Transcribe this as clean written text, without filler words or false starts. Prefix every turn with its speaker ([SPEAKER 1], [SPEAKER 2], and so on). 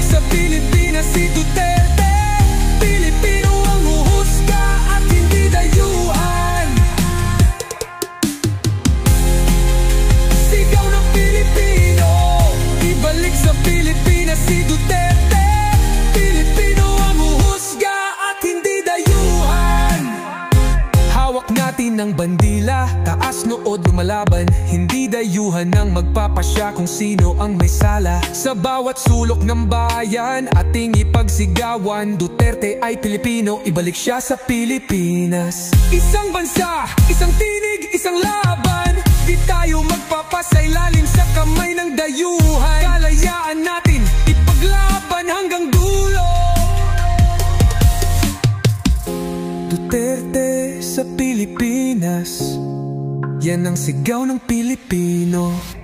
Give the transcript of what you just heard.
[SPEAKER 1] sa Pilipinas si Duterte. Pilipino ang huhusga at hindi dayuhan. Sigaw ng Pilipino, ibalik sa Pilipinas si Duterte. Pilipino ang huhusga at hindi dayuhan. Hawak natin ang bandila, taas nood lumalaban. Hindi dayuhan ang magpapasya kung sino ang may sala. Sa bawat sulok ng bayan, ating ipagsigawan. Duterte ay Pilipino, ibalik siya sa Pilipinas. Isang bansa, isang tinig, isang laban. Di tayo magpapasailalim sa kamay ng dayuhan. Kalayaan natin ipaglaban hanggang dulo. Duterte sa Pilipinas, yan ang sigaw ng Pilipino.